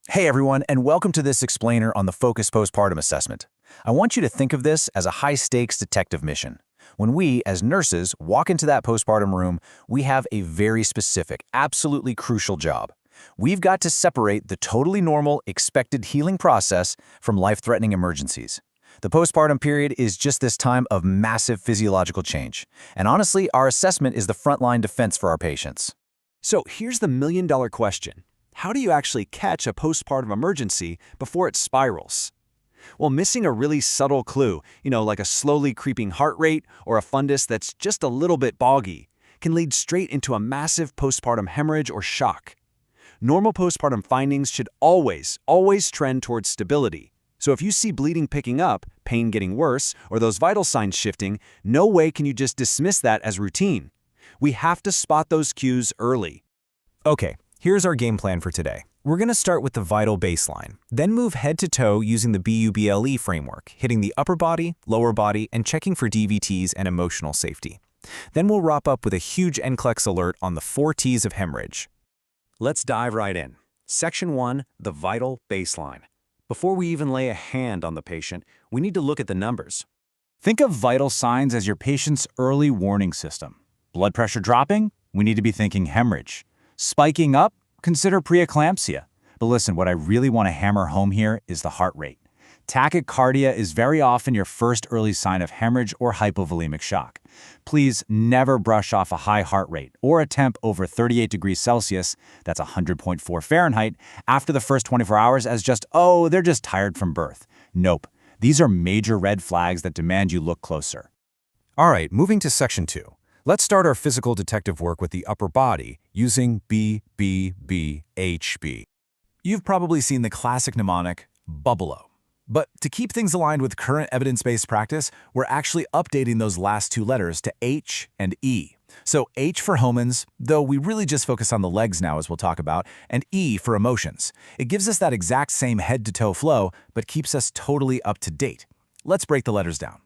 Hey everyone, and welcome to this explainer on the Focus Postpartum Assessment. I want you to think of this as a high-stakes detective mission. When we, as nurses, walk into that postpartum room, we have a very specific, absolutely crucial job. We've got to separate the totally normal, expected healing process from life-threatening emergencies. The postpartum period is just this time of massive physiological change. And honestly, our assessment is the frontline defense for our patients. So here's the million-dollar question. How do you actually catch a postpartum emergency before it spirals? Well, missing a really subtle clue, like a slowly creeping heart rate or a fundus that's just a little bit boggy, can lead straight into a massive postpartum hemorrhage or shock. Normal postpartum findings should always trend towards stability. So if you see bleeding picking up, pain getting worse, or those vital signs shifting, no way can you just dismiss that as routine. We have to spot those cues early. Okay, here's our game plan for today. We're going to start with the vital baseline, then move head to toe using the BUBLE framework, hitting the upper body, lower body, and checking for DVTs and emotional safety. Then we'll wrap up with a huge NCLEX alert on the 4 T's of hemorrhage. Let's dive right in. Section 1, the vital baseline. Before we even lay a hand on the patient, we need to look at the numbers. Think of vital signs as your patient's early warning system. Blood pressure dropping? We need to be thinking hemorrhage. Spiking up? Consider preeclampsia. But listen, what I really want to hammer home here is the heart rate. Tachycardia is very often your first early sign of hemorrhage or hypovolemic shock. Please never brush off a high heart rate or a temp over 38 degrees Celsius, that's 100.4 Fahrenheit, after the first 24 hours as just, oh, they're just tired from birth. Nope. These are major red flags that demand you look closer. All right, moving to Section 2. Let's start our physical detective work with the upper body using BBBHB. You've probably seen the classic mnemonic, bubbalo. But to keep things aligned with current evidence-based practice, we're actually updating those last 2 letters to H and E. So H for homins, though we really just focus on the legs now as we'll talk about, and E for emotions. It gives us that exact same head-to-toe flow, but keeps us totally up to date. Let's break the letters down.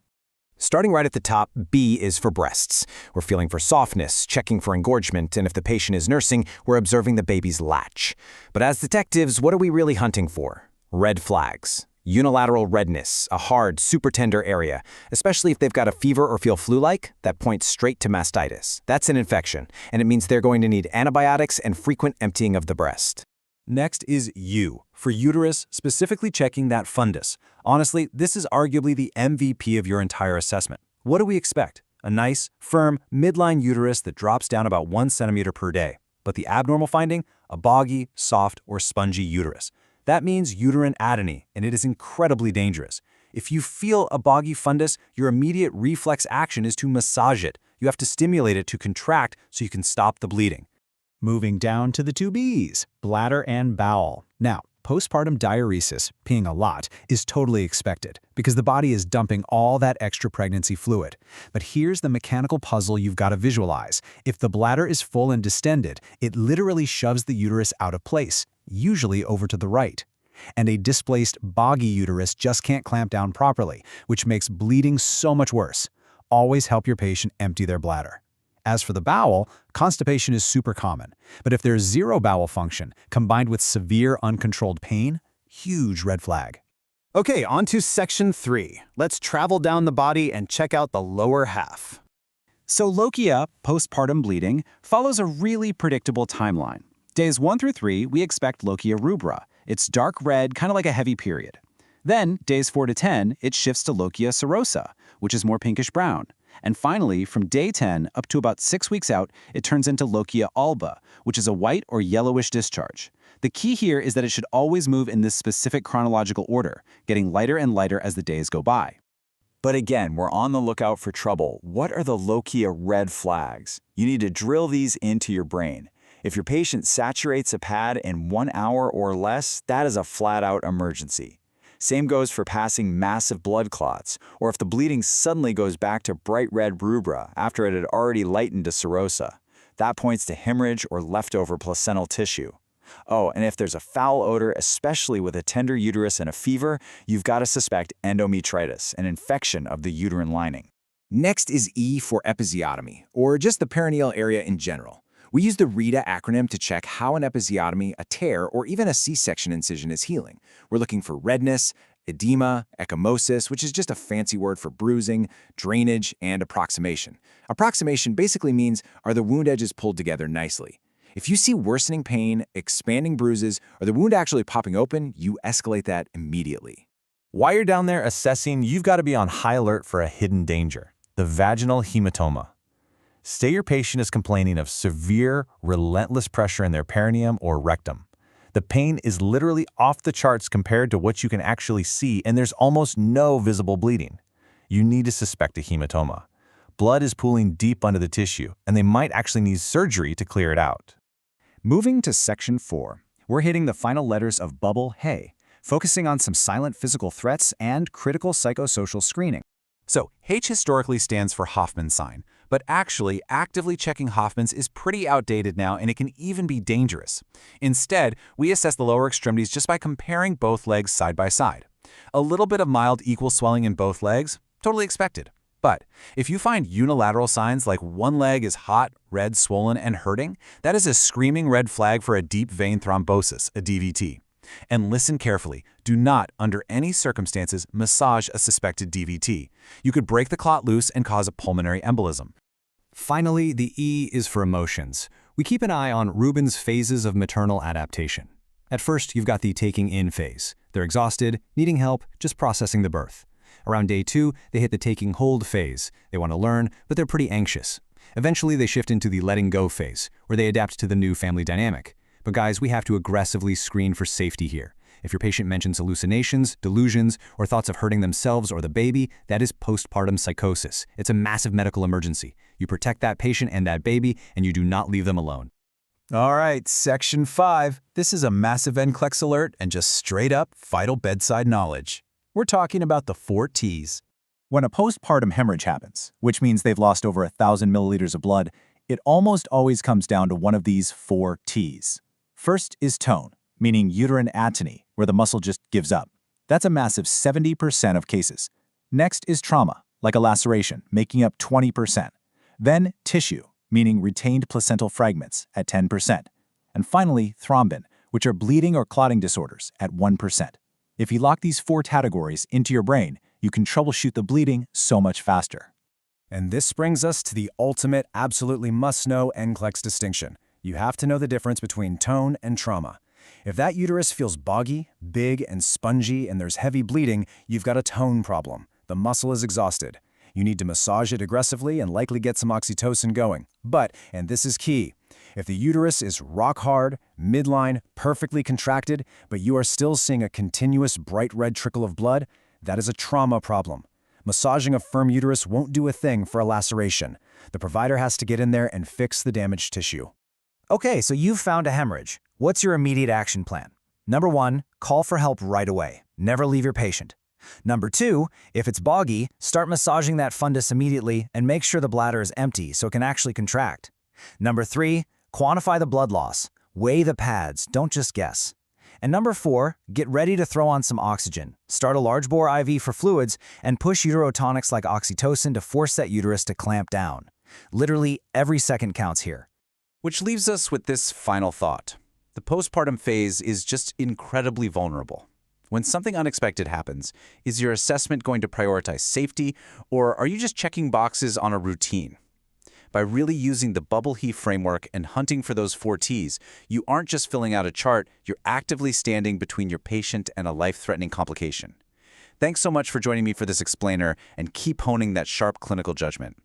Starting right at the top, B is for breasts. We're feeling for softness, checking for engorgement, and if the patient is nursing, we're observing the baby's latch. But as detectives, what are we really hunting for? Red flags. Unilateral redness, a hard, super tender area, especially if they've got a fever or feel flu-like, that points straight to mastitis. That's an infection, and it means they're going to need antibiotics and frequent emptying of the breast. Next is U, for uterus, specifically checking that fundus. Honestly, this is arguably the MVP of your entire assessment. What do we expect? A nice, firm, midline uterus that drops down about 1 centimeter per day. But the abnormal finding? A boggy, soft, or spongy uterus. That means uterine atony, and it is incredibly dangerous. If you feel a boggy fundus, your immediate reflex action is to massage it. You have to stimulate it to contract so you can stop the bleeding. Moving down to the 2 B's, bladder and bowel. Now, postpartum diuresis, peeing a lot, is totally expected because the body is dumping all that extra pregnancy fluid. But here's the mechanical puzzle you've got to visualize. If the bladder is full and distended, it literally shoves the uterus out of place, usually over to the right. And a displaced, boggy uterus just can't clamp down properly, which makes bleeding so much worse. Always help your patient empty their bladder. As for the bowel, constipation is super common, but if there's zero bowel function combined with severe uncontrolled pain, huge red flag. Okay, on to Section 3. Let's travel down the body and check out the lower half. So Lochia, postpartum bleeding, follows a really predictable timeline. Days 1 through 3, we expect Lochia rubra. It's dark red, kind of like a heavy period. Then, days 4 to 10, it shifts to Lochia serosa, which is more pinkish-brown. And finally, from day 10 up to about 6 weeks out, it turns into Lochia alba, which is a white or yellowish discharge. The key here is that it should always move in this specific chronological order, getting lighter and lighter as the days go by. But again, we're on the lookout for trouble. What are the Lochia red flags? You need to drill these into your brain. If your patient saturates a pad in 1 hour or less, that is a flat-out emergency. Same goes for passing massive blood clots, or if the bleeding suddenly goes back to bright red rubra after it had already lightened to serosa. That points to hemorrhage or leftover placental tissue. Oh, and if there's a foul odor, especially with a tender uterus and a fever, you've got to suspect endometritis, an infection of the uterine lining. Next is E for episiotomy, or just the perineal area in general. We use the REEDA acronym to check how an episiotomy, a tear, or even a C-section incision is healing. We're looking for redness, edema, ecchymosis, which is just a fancy word for bruising, drainage, and approximation. Approximation basically means, are the wound edges pulled together nicely? If you see worsening pain, expanding bruises, or the wound actually popping open, you escalate that immediately. While you're down there assessing, you've got to be on high alert for a hidden danger, the vaginal hematoma. Say your patient is complaining of severe, relentless pressure in their perineum or rectum. The pain is literally off the charts compared to what you can actually see, and there's almost no visible bleeding. You need to suspect a hematoma. Blood is pooling deep under the tissue, and they might actually need surgery to clear it out. Moving to Section 4, we're hitting the final letters of bubble hey, focusing on some silent physical threats and critical psychosocial screening. So, H historically stands for Hoffman's sign, but actually, actively checking Hoffman's is pretty outdated now, and it can even be dangerous. Instead, we assess the lower extremities just by comparing both legs side by side. A little bit of mild equal swelling in both legs, totally expected. But if you find unilateral signs like one leg is hot, red, swollen, and hurting, that is a screaming red flag for a deep vein thrombosis, a DVT. And listen carefully, do not, under any circumstances, massage a suspected DVT. You could break the clot loose and cause a pulmonary embolism. Finally, the E is for emotions. We keep an eye on Rubin's phases of maternal adaptation. At first, you've got the taking in phase. They're exhausted, needing help, just processing the birth. Around day 2, they hit the taking hold phase. They want to learn, but they're pretty anxious. Eventually, they shift into the letting go phase, where they adapt to the new family dynamic. But guys, we have to aggressively screen for safety here. If your patient mentions hallucinations, delusions, or thoughts of hurting themselves or the baby, that is postpartum psychosis. It's a massive medical emergency. You protect that patient and that baby, and you do not leave them alone. All right, Section 5. This is a massive NCLEX alert and just straight-up vital bedside knowledge. We're talking about the 4 T's. When a postpartum hemorrhage happens, which means they've lost over 1,000 milliliters of blood, it almost always comes down to one of these 4 T's. First is tone, meaning uterine atony, where the muscle just gives up. That's a massive 70% of cases. Next is trauma, like a laceration, making up 20%. Then tissue, meaning retained placental fragments, at 10%. And finally, thrombin, which are bleeding or clotting disorders, at 1%. If you lock these 4 categories into your brain, you can troubleshoot the bleeding so much faster. And this brings us to the ultimate, absolutely must-know NCLEX distinction. You have to know the difference between tone and trauma. If that uterus feels boggy, big, and spongy, and there's heavy bleeding, you've got a tone problem. The muscle is exhausted. You need to massage it aggressively and likely get some oxytocin going. But, and this is key, if the uterus is rock hard, midline, perfectly contracted, but you are still seeing a continuous bright red trickle of blood, that is a trauma problem. Massaging a firm uterus won't do a thing for a laceration. The provider has to get in there and fix the damaged tissue. Okay, so you've found a hemorrhage. What's your immediate action plan? Number 1, call for help right away. Never leave your patient. Number 2, if it's boggy, start massaging that fundus immediately and make sure the bladder is empty so it can actually contract. Number 3, quantify the blood loss. Weigh the pads, don't just guess. And number 4, get ready to throw on some oxygen. Start a large bore IV for fluids and push uterotonics like oxytocin to force that uterus to clamp down. Literally every second counts here. Which leaves us with this final thought. The postpartum phase is just incredibly vulnerable. When something unexpected happens, is your assessment going to prioritize safety, or are you just checking boxes on a routine? By really using the Bubble He framework and hunting for those 4 T's, you aren't just filling out a chart, you're actively standing between your patient and a life-threatening complication. Thanks so much for joining me for this explainer, and keep honing that sharp clinical judgment.